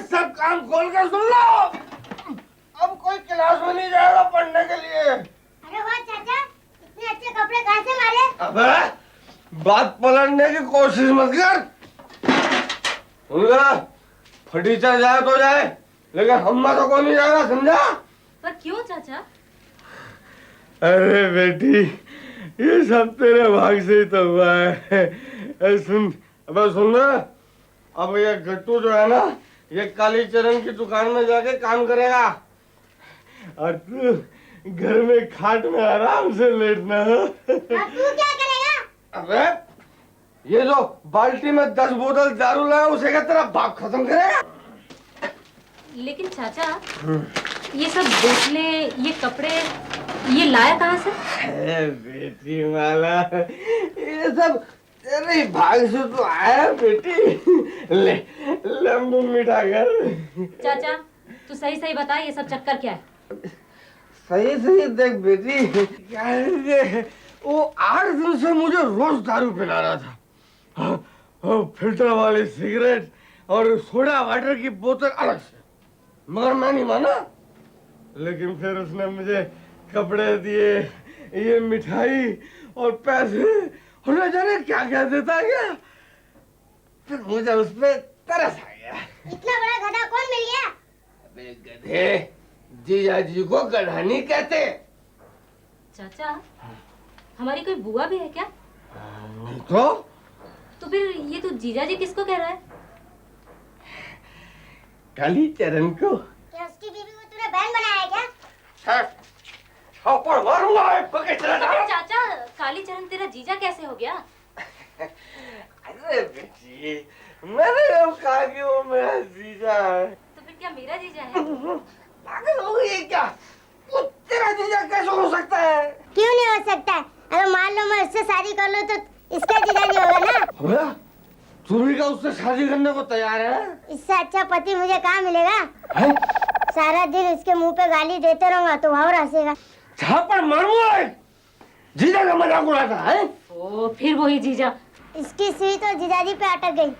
सब काम खोल कर सुन लो। अब कोई क्लास में नहीं जाएगा पढ़ने के लिए। अरे वाह चाचा, इतने अच्छे कपड़े कहाँ से मारे? अबे बात पलटने की कोशिश मत कर। उनका फटीचर जाए तो जाए, लेकिन हम तो कोई नहीं जाएगा, समझा? पर क्यों चाचा? अरे बेटी, ये सब तेरे भाग से ही तो हुआ है। सुन, अबे सुन रहा, अब ये गट्टू जो है ना, ये कालीचरण की दुकान में जाके काम करेगा और तू घर में खाट में आराम से लेटना है। तू क्या करेगा? अबे ये जो बाल्टी में 10 बोतल दारू लाया, उसे क्या तेरा बाप खत्म करेगा? लेकिन चाचा, ये सब बोतलें, ये कपड़े, ये लाया कहाँ से? बेटी माला, ये सब तेरे भाग से तो आया बेटी। ले मुंह मीठा कर। चाचा, तू सही सही बता, ये सब चक्कर क्या है? सही सही देख बेटी, क्या है वो 8 दिन से मुझे रोज दारू पिला रहा था। फिल्टर वाली सिगरेट और सोडा वाटर की बोतल अलग से, मगर मैं नहीं माना। लेकिन फिर उसने मुझे कपड़े दिए, ये मिठाई और पैसे और न जाने क्या क्या देता गया। फिर मुझे उस पर तरस आ गया। इतना बड़ा गधा कौन मिल गया? अबे गधे, जीजा जी को गधा नहीं कहते। चाचा, हमारी कोई बुआ भी है क्या? नहीं तो फिर ये तू जीजा जी किसको कह रहा है? कालीचरण को। क्या उसकी बीवी को तूने बहन बनाया क्या? छापड़ मारूंगा, पकड़ चला जा। चाचा, कालीचरण तेरा जीजा कैसे हो गया? अरे बेटी, मैंने जब कहा कि वो मेरा जीजा है, तो फिर क्या मेरा जीजा है? पागल हो गई है क्या? वो तेरा जीजा कैसे हो सकता है? क्यों नहीं हो सकता? अगर मान लो मैं उससे शादी कर लूं तो इसका जीजा नहीं होगा ना? अबे, तू भी क्या उससे शादी करने को तैयार है? इससे अच्छा पति मुझे कहाँ मिलेगा? है? सारा दिन इसके मुंह पे गाली देते रहूंगा तो और हंसेगा। छापड़ मारूंगा, जीजा का मजाक उड़ाता है? ओ, फिर वही जीजा। इसकी सुई तो जीजाजी पे अटक गई।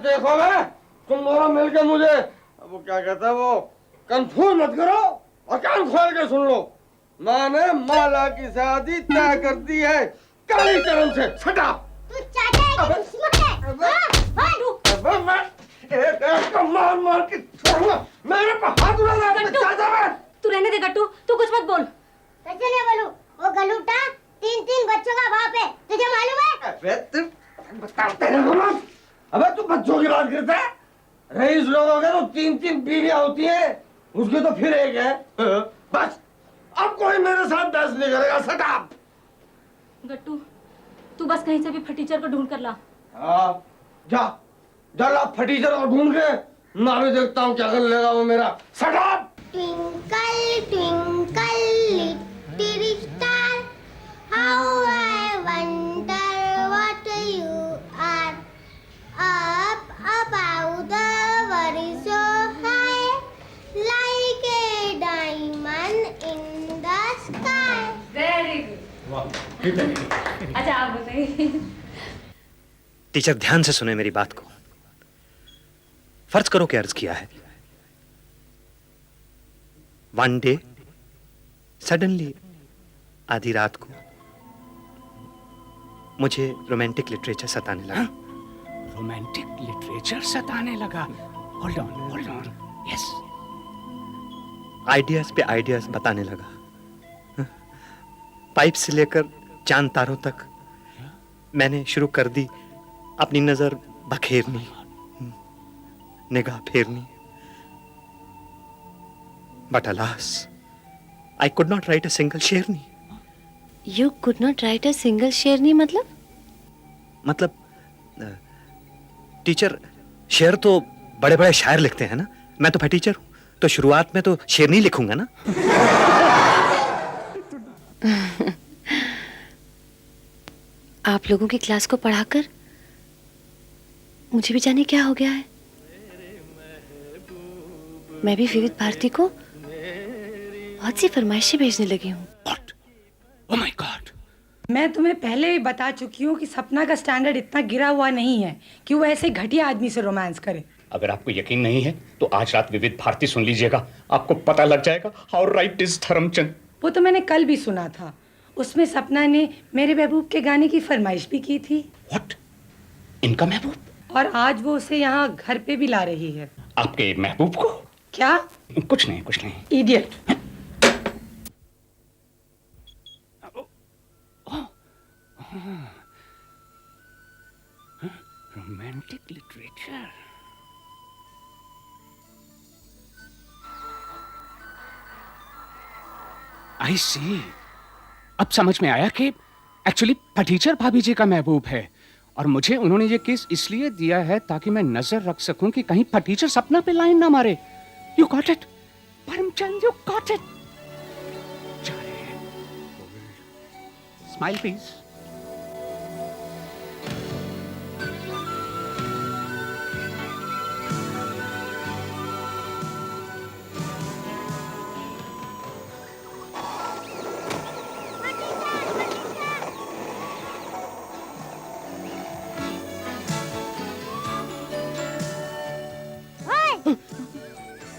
देखो बे, तुम दोनों मिलकर मुझे, वो क्या कहता है, वो कंफ्यूज मत करो और कान खोल के सुन लो। मैंने माला की शादी तय कर दी है कालीचरण से। छटा। तू चाचा है कि दुश्मन है? अबे मैं एक का मार के छोड़ूंगा। मेरे पे हाथ उड़ा रहा है चाचा मैं। तू रहने दे गट्टू, तू कुछ मत बोल। कैसे नहीं बोलूं? वो गलूटा 3 बच्चों का बाप है, तुझे मालूम है? अबे तू बताते हैं ना। अबे तू बच्चों की बात करता है? रईस लोगों के तो 3 बीवियां होती हैं, उसके तो फिर एक है। बस अब कोई मेरे साथ बहस नहीं करेगा। सटाप। गट्टू, तू बस कहीं से भी फटीचर को ढूंढ कर ला। हाँ, जा ला फटीचर को ढूंढ के, मैं भी देखता हूँ क्या कर लेगा वो मेरा। सटाप। Twinkle, twinkle, little star, how I wonder what you are. Up above the very so high, like a diamond in the sky. Very good. अच्छा, आप बताइए। टीचर ध्यान से सुने मेरी बात को। फर्ज करो कि अर्ज किया है, वन डे सडनली आधी रात को मुझे रोमांटिक लिटरेचर सताने लगा। रोमांटिक लिटरेचर सताने लगा? Hold on, yes. आइडियाज पे आइडियाज बताने लगा। पाइप से लेकर चांद तारों तक मैंने शुरू कर दी अपनी नजर बखेरनी, निगाह फेरनी। But alas, I could not write a single शेरनी। You could not write a single शेरनी मतलब? टीचर, शेर तो बड़े बड़े शायर लिखते हैं ना, मैं तो टीचर हूँ, तो शुरुआत में तो शेरनी लिखूंगा ना। आप लोगों की क्लास को पढ़ाकर मुझे भी जाने क्या हो गया है। मैं भी विविध भारती को बहुत सी फरमाइशें भेजने लगी हूँ। What? Oh my God! मैं तुम्हें पहले भी बता चुकी हूँ कि सपना का स्टैंडर्ड इतना गिरा हुआ नहीं है कि वो ऐसे घटिया आदमी से रोमांस करे। अगर आपको यकीन नहीं है तो आज रात विविध भारती सुन लीजिएगा, आपको पता लग जाएगा हाउ राइट इज धर्मचंद। वो तो मैंने कल भी सुना था, उसमें सपना ने मेरे महबूब के गाने की फरमाइश भी की थी। What? इनका महबूब? और आज वो उसे यहाँ घर पे भी ला रही है। आपके महबूब को? क्या? कुछ नहीं। Idiot. Romantic literature. I see, अब समझ में आया कि एक्चुअली फटीचर भाभी जी का महबूब है और मुझे उन्होंने ये केस इसलिए दिया है ताकि मैं नजर रख सकूं कि कहीं फटीचर सपना पे लाइन ना मारे। You got it Paramchand, you got it. Smile please.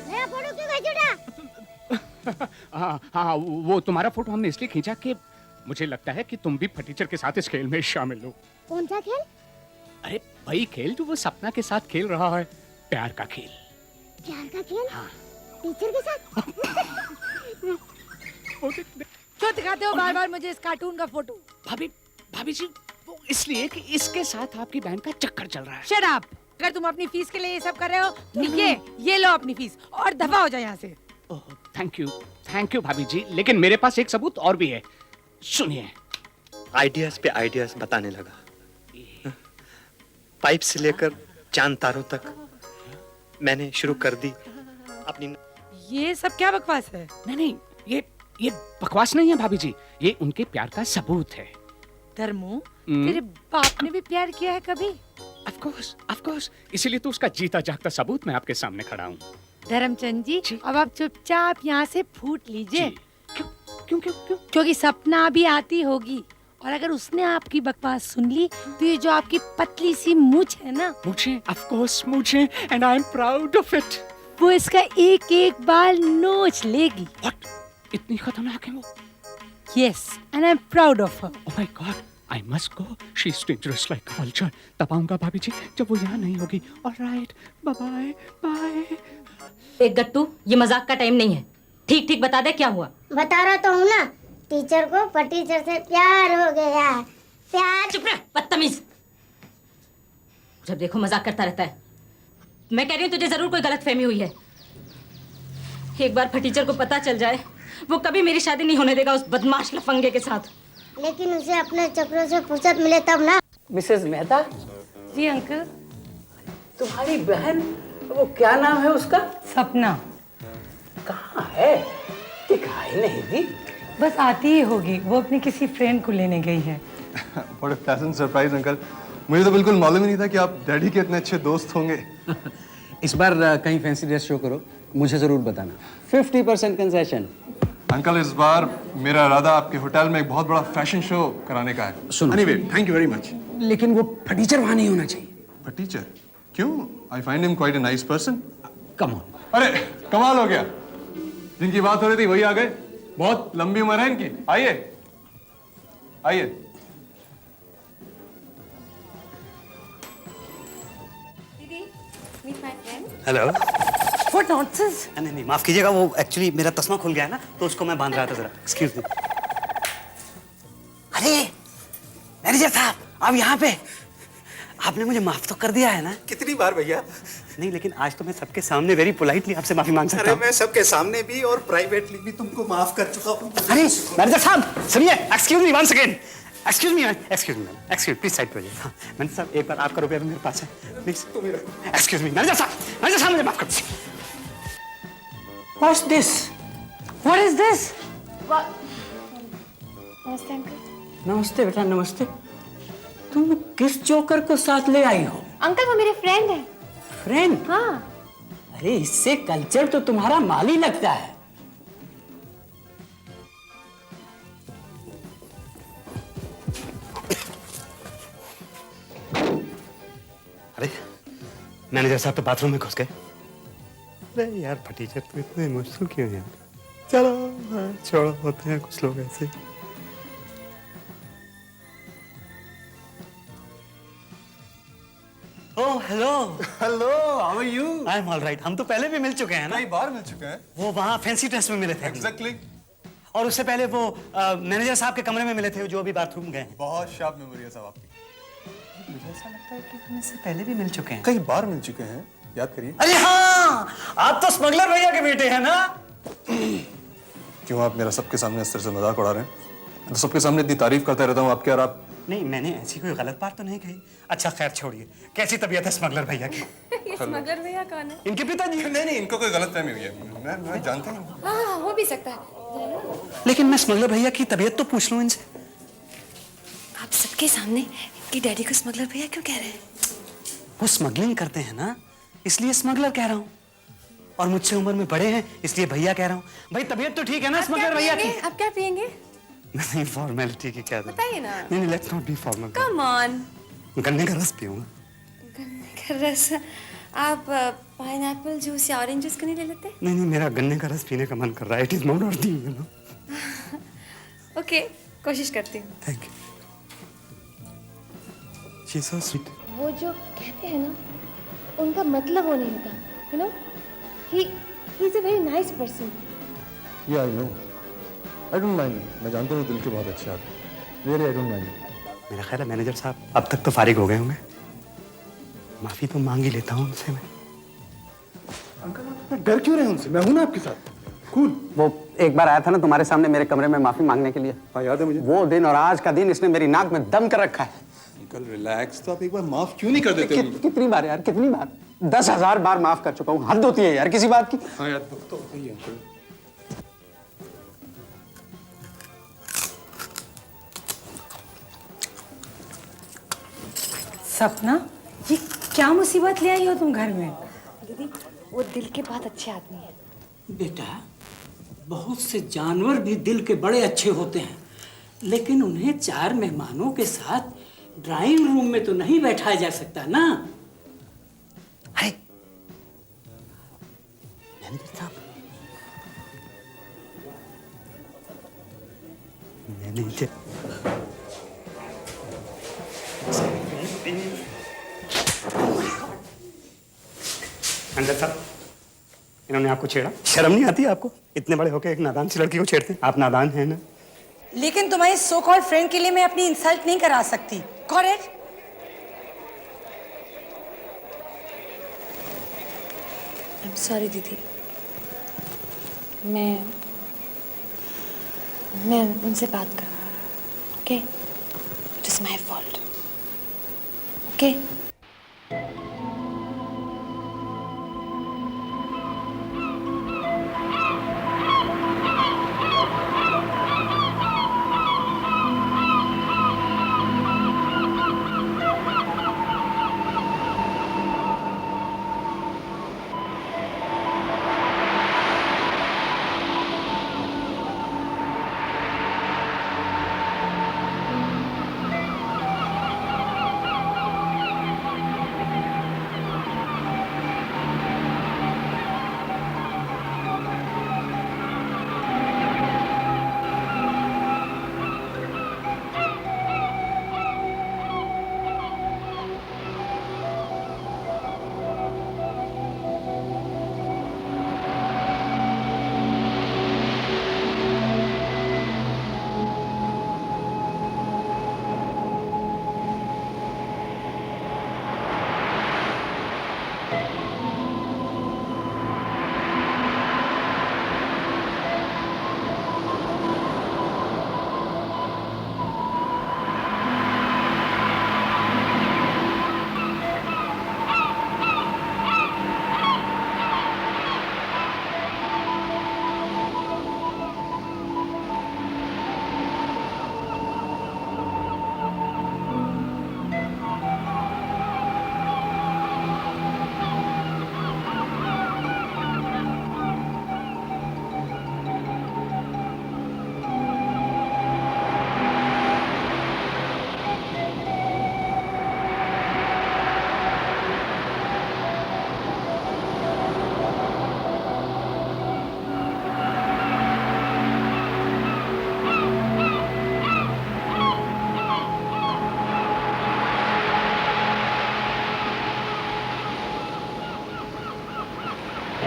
मेरा फोटो क्यों खींचोड़ा? हाँ, वो तुम्हारा फोटो हमने इसलिए खींचा कि मुझे लगता है कि तुम भी फटीचर के साथ इस खेल में शामिल हो। कौन सा खेल? अरे वही खेल जो वो सपना के साथ खेल रहा है, प्यार का खेल। प्यार का खेल? हाँ। टीचर के साथ? क्यों दिखाते हो बार बार मुझे इस कार्टून का फोटो? भाभी जी, वो इसलिए कि इसके साथ आपकी बहन का चक्कर चल रहा है। Shut up! अगर तुम अपनी फीस के लिए ये सब कर रहे हो तो ये लो अपनी फीस और दफा हो जाए यहाँ से। थैंक यू भाभी जी, लेकिन मेरे पास एक सबूत और भी है, सुनिए। आइडियाज पे आइडियाज बताने लगा। पाइप से लेकर चांद तारों तक मैंने शुरू कर दी अपनी। ये सब क्या बकवास है? नहीं, ये बकवास नहीं है भाभी जी, ये उनके प्यार का सबूत है। धर्मू, तेरे बाप ने भी प्यार किया है कभी? ऑफ कोर्स, इसीलिए तो उसका जीता जागता सबूत मैं आपके सामने खड़ा हूँ। धर्मचंद जी, अब आप चुपचाप यहाँ से फूट लीजिए। क्यों? क्योंकि सपना भी आती होगी और अगर उसने आपकी बकवास सुन ली तो ये जो आपकी पतली सी मूंछ है ना, मुझे and I am proud of it, वो इसका एक एक बाल नोच लेगी। व्हाट? इतनी खतरनाक है वो? Yes, and I am proud of her. Oh my God, I must go, she is dangerous like a vulture. तब आऊंगा भाभी जी जब वो यहाँ नहीं होगी। Alright, bye bye. एक गट्टू, ये मजाक का टाइम नहीं है, ठीक ठीक बता दे क्या हुआ। बता रहा तो हूँ ना, टीचर को फटीचर से प्यार हो गया। प्यार? चुप रह बदतमीज, जब देखो मजाक करता रहता है। मैं कह रही हूँ तुझे जरूर कोई गलतफहमी हुई है। एक बार फटीचर को पता चल जाए, वो कभी मेरी शादी नहीं होने देगा उस बदमाश लफंगे के साथ। लेकिन उसे अपने चक्रों से फुर्सत मिले तब ना। मिसेस मेहता, जी अंकल। तुम्हारी बहन, वो क्या नाम है उसका? सपना। कहाँ है? दिखाई नहीं दी। बस आती ही होगी, वो अपने किसी फ्रेंड को लेने गई है। What a pleasant surprise, uncle. मुझे तो बिल्कुल मालूम ही नहीं था कि आप डैडी के इतने अच्छे दोस्त होंगे। इस बार कहीं फैंसी ड्रेस शो करो, मुझे जरूर बताना। 50% कंसेशन। अंकल, इस बार मेरा इरादा आपके होटल में एक बहुत बड़ा फैशन शो कराने का है। सुनो। Anyway, thank you very much। लेकिन वो फटीचर वहां नहीं होना चाहिए। फटीचर? क्यों? I find him quite a nice person। Come on. अरे कमाल हो गया, जिनकी बात हो रही थी वही आ गए। बहुत लंबी उम्र है इनकी। आइए आइए। हेलो। What nonsense? नहीं, माफ कीजिएगा, वो एक्चुअली मेरा तस्मा खुल गया है ना, तो उसको मैं बांध रहा था जरा। Excuse me. अरे मैनेजर साहब, आप यहाँ पे? आपने मुझे माफ तो कर दिया है ना? कितनी बार भैया? नहीं, लेकिन आज तो मैं सबके सामने वेरी पोलाइटली आपसे माफी मांग सकता अरे हूँ। मैं सबके सामने भी और प्राइवेटली भी तुमको माफ कर चुका हूँ। अरे मैनेजर साहब सुनिए, excuse me one second. Excuse me, please side पे जाइए। हाँ, मैनेजर साहब, एक बार आपका रुपया भी मेरे पास है, प्लीज। एक्सक्यूज मी मैनेजर साहब, मुझे माफ कर दीजिए। What's this? What is this? नमस्ते अंकल। नमस्ते बेटा, नमस्ते। तुम किस जोकर को साथ ले आई हो? अंकल वो मेरे फ्रेंड है। फ्रेंड? हाँ। अरे इससे कल्चर तो तुम्हारा माल ही लगता है। अरे मैनेजर साहब तो बाथरूम में घुस गए। अरे यार फटीचर तो इतने इमोशनल क्यों हैं? चलो छोड़ो, होते हैं कुछ लोग ऐसे। Oh hello. Hello, how are you? I am all right. हम तो पहले भी मिल चुके हैं ना। कई बार मिल चुके हैं। वो वहाँ फैंसी ड्रेस में मिले थे। एग्जैक्टली। और उससे पहले वो मैनेजर साहब के कमरे में मिले थे जो अभी बाथरूम गए हैं। बहुत शार्प मेमोरी है साहब आपकी। मुझे ऐसा लगता है कि हम इससे पहले भी मिल चुके हैं। कई बार मिल चुके हैं, याद करिए। अरे हाँ, आप तो स्मगलर भैया के बेटे हैं ना? क्यों आप मेरा सबके सामने इस तरह से मजाक उड़ा रहे हैं? मैं तो सबके सामने इतनी तारीफ करता रहता हूँ आपके, और आप। नहीं, मैंने ऐसी कोई गलत बात तो नहीं कही। अच्छा खैर छोड़िए, कैसी तबीयत है स्मगलर भैया की? ये स्मगलर भैया कौन है? इनके पिताजी। नहीं, इनको कोई गलतफहमी हुई है। मैं जानता ही हूँ। हाँ, हो भी सकता है। लेकिन मैं स्मगलर भैया की तबीयत तो पूछ लूं इनसे। आप सबके सामने कि डैडी को स्मगलर भैया क्यों कह रहे हैं? वो स्मगलिंग करते हैं ना, इसलिए स्मगलर कह रहा हूँ। और मुझसे उम्र में बड़े हैं, इसलिए भैया कह रहा हूँ। भाई तबीयत तो ठीक है ना स्मगलर भैया की? आप क्या पियेंगे? नहीं, फॉर्मेलिटी की क्या? बताइए ना। नहीं, let's not be formal. Come on. गन्ने का रस पीऊंगा। गन्ने का रस? आप पाइनएप्पल जूस या ऑरेंज जूस क्यों नहीं ले लेते? नहीं, मेरा गन्ने का रस पीने का मन कर रहा है। इट इज मोर ऑर्दी, यू नो। ओके, कोशिश करती हूँ। Thank you. She is so sweet. वो जो कहते हैं ना, उनका मतलब वो नहीं होता, you know. He is a very nice person. Yeah I know, I don't mind. मैं जानता हूँ दिल के बहुत अच्छे आदमी। Really I don't mind. मेरा ख्याल है मैनेजर साहब अब तक तो फारिग हो गए होंगे। माफी तो मांग ही लेता हूँ उनसे मैं। अंकल डर क्यों रहे उनसे? मैं हूं ना आपके साथ। कूल। वो एक बार आया था ना तुम्हारे सामने मेरे कमरे में माफी मांगने के लिए। हाँ याद है मुझे। वो दिन और आज का दिन इसने मेरी नाक में दम कर रखा है। अंकल रिलैक्स, तो आप एक बार माफ क्यों नहीं कर देते? कितनी बार यार, कितनी बार? 10,000 बार माफ कर चुका हूँ। हद होती है यार किसी बात की। हाँ यार, दुख तो होता ही है अंकल। सपना, ये क्या मुसीबत ले आई हो तुम घर में? दीदी, वो दिल के बहुत अच्छे आदमी है। बेटा, बहुत से जानवर भी दिल के बड़े अच्छे होते हैं, लेकिन उन्हें 4 मेहमानों के साथ ड्राइंग रूम में तो नहीं बैठाया जा सकता ना। अरे मैनेजर साहब, मैनेजर मैनेजर साहब, इन्होंने आपको छेड़ा? शर्म नहीं आती आपको? इतने बड़े होके एक नादान सी लड़की को छेड़ते हैं? आप नादान हैं ना? लेकिन तुम्हारी सो कॉल्ड फ्रेंड के लिए मैं अपनी इंसल्ट नहीं करा सकती। करेक्ट? आई एम सॉरी दीदी। मैं उनसे बात कर। Okay, it is my fault. Okay. हर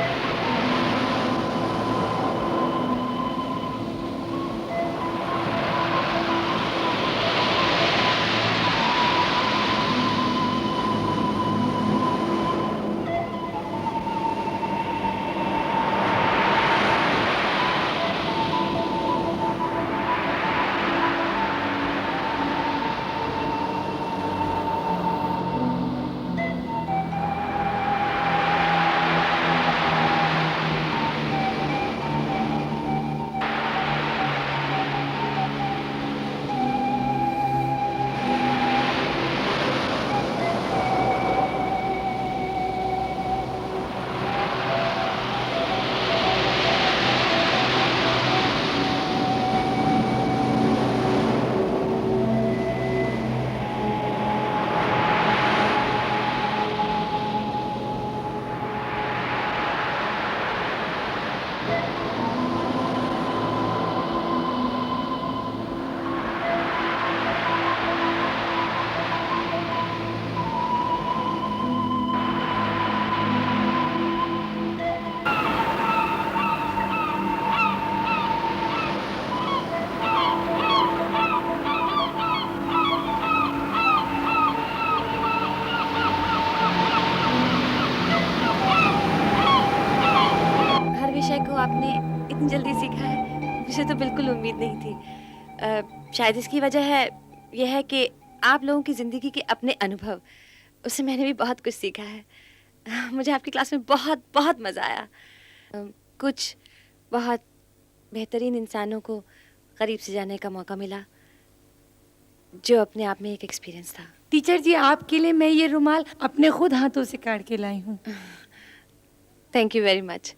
विषय को आपने इतनी जल्दी सीखा है, मुझे तो बिल्कुल उम्मीद नहीं थी। शायद इसकी वजह है यह है कि आप लोगों की ज़िंदगी के अपने अनुभव, उससे मैंने भी बहुत कुछ सीखा है। मुझे आपकी क्लास में बहुत बहुत मज़ा आया। कुछ बहुत बेहतरीन इंसानों को करीब से जानने का मौका मिला, जो अपने आप में एक एक्सपीरियंस था। टीचर जी, आपके लिए मैं ये रुमाल अपने खुद हाथों से काट के लाई हूँ। Thank you very much.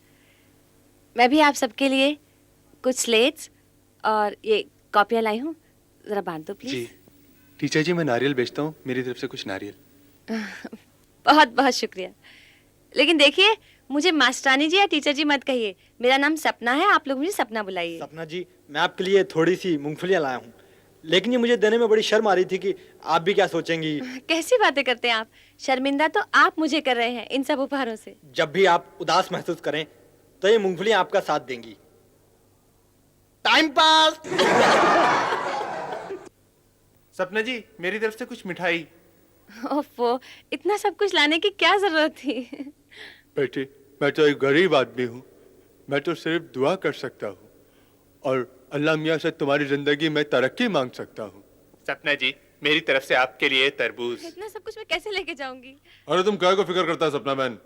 मैं भी आप सबके लिए कुछ स्लेट्स और ये कॉपियाँ लाई हूँ, ज़रा बांध दो प्लीज़। जी टीचर जी, मैं नारियल बेचता हूँ, मेरी तरफ से कुछ नारियल। बहुत बहुत शुक्रिया। लेकिन देखिए, मुझे मास्टरानी जी या टीचर जी मत कहिए। मेरा नाम सपना है, आप लोग मुझे सपना बुलाइए। सपना जी, मैं आपके लिए थोड़ी सी मूंगफलियां लाया हूँ, लेकिन ये मुझे देने में बड़ी शर्म आ रही थी कि आप भी क्या सोचेंगी। कैसी बातें करते हैं आप? शर्मिंदा तो आप मुझे कर रहे हैं इन सब उपहारों से। जब भी आप उदास महसूस करें तो ये मूंगफलियां आपका साथ देंगी। Time pass. सपना जी, मेरी तरफ से कुछ मिठाई। ओफो, इतना सब कुछ लाने की क्या जरूरत थी? बेटी, मैं तो एक गरीब आदमी हूँ, मैं तो सिर्फ दुआ कर सकता हूँ और अल्लाह मियाँ से तुम्हारी जिंदगी में तरक्की मांग सकता हूँ। सपना जी, मेरी तरफ से आपके लिए तरबूज। इतना सब कुछ मैं कैसे लेके जाऊंगी? अरे तुम क्या को फिक्र करता है सपना मैन,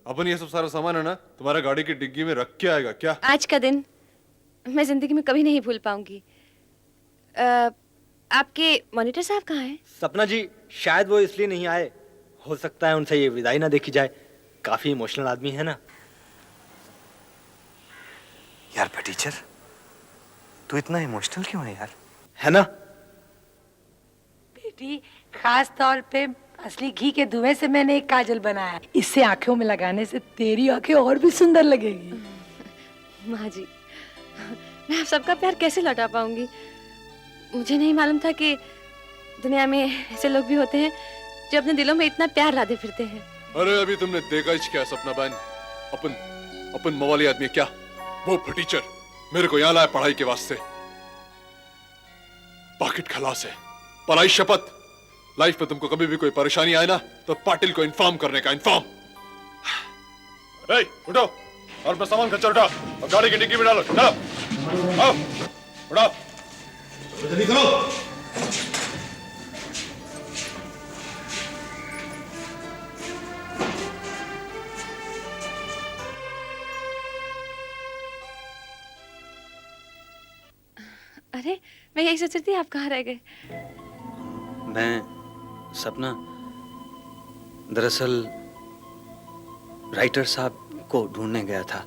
अपन ये सब सारा सामान है ना तुम्हारा गाड़ी की डिग्गी में रख के आएगा क्या? आज का दिन मैं जिंदगी में कभी नहीं भूल पाऊंगी। आपके मॉनिटर साहब कहाँ हैं? सपना जी, शायद वो इसलिए नहीं आए, हो सकता है उनसे ये विदाई ना देखी जाए, काफी इमोशनल आदमी है ना। यार टीचर, तू इतना इमोशनल क्यों है यार? है ना बेटी, खास तौर पे असली घी के धुएं से मैंने एक काजल बनाया है। इससे आंखों में लगाने से तेरी आंखें और भी सुंदर लगेगी। माँ जी, मैं आप सबका प्यार कैसे लौटा पाऊंगी? मुझे नहीं मालूम था कि दुनिया में ऐसे लोग भी होते हैं जो अपने दिलों में इतना प्यार लादे फिरते हैं। अरे अभी तुमने देखा ही क्या सपना बहन, अपन मवाली आदमी क्या, वो फटीचर मेरे को यहाँ लाया पढ़ाई के वास्ते। पॉकेट खलास है, पढ़ाई शपथ। लाइफ में तुमको कभी भी कोई परेशानी आए ना तो पाटिल को इन्फॉर्म करने का इन्फॉर्म। उठो और अपना सामान खच्चर उठा और गाड़ी की डिग्गी में डालो। चलो आओ, उठाओ जल्दी करो। अरे, मैं यही सोच रही थी आप कहाँ रह गए? मैं सपना, दरअसल राइटर साहब को ढूंढने गया था।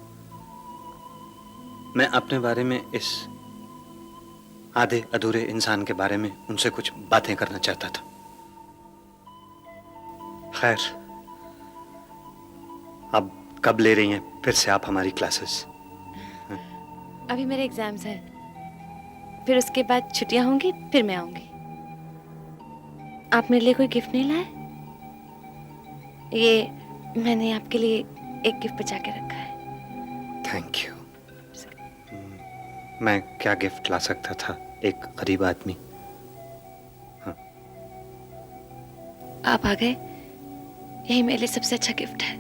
मैं अपने बारे में, इस आधे अधूरे इंसान के बारे में उनसे कुछ बातें करना चाहता था। खैर, अब कब ले रही हैं फिर से आप हमारी क्लासेस? अभी मेरे एग्जाम्स हैं, फिर उसके बाद छुट्टियां होंगी, फिर मैं आऊंगी। आप मेरे लिए कोई गिफ्ट नहीं लाए? ये मैंने आपके लिए एक गिफ्ट बचा के रखा है। Thank you. मैं क्या गिफ्ट ला सकता था एक गरीब आदमी? आप आ गए, यही मेरे लिए सबसे अच्छा गिफ्ट है।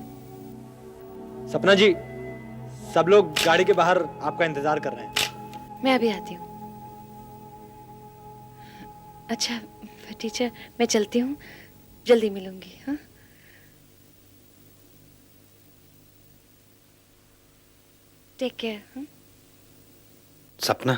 सपना जी, सब लोग गाड़ी के बाहर आपका इंतजार कर रहे हैं। मैं अभी आती हूँ। अच्छा टीचर, मैं चलती हूँ, जल्दी मिलूंगी। हाँ, टेक केयर। सपना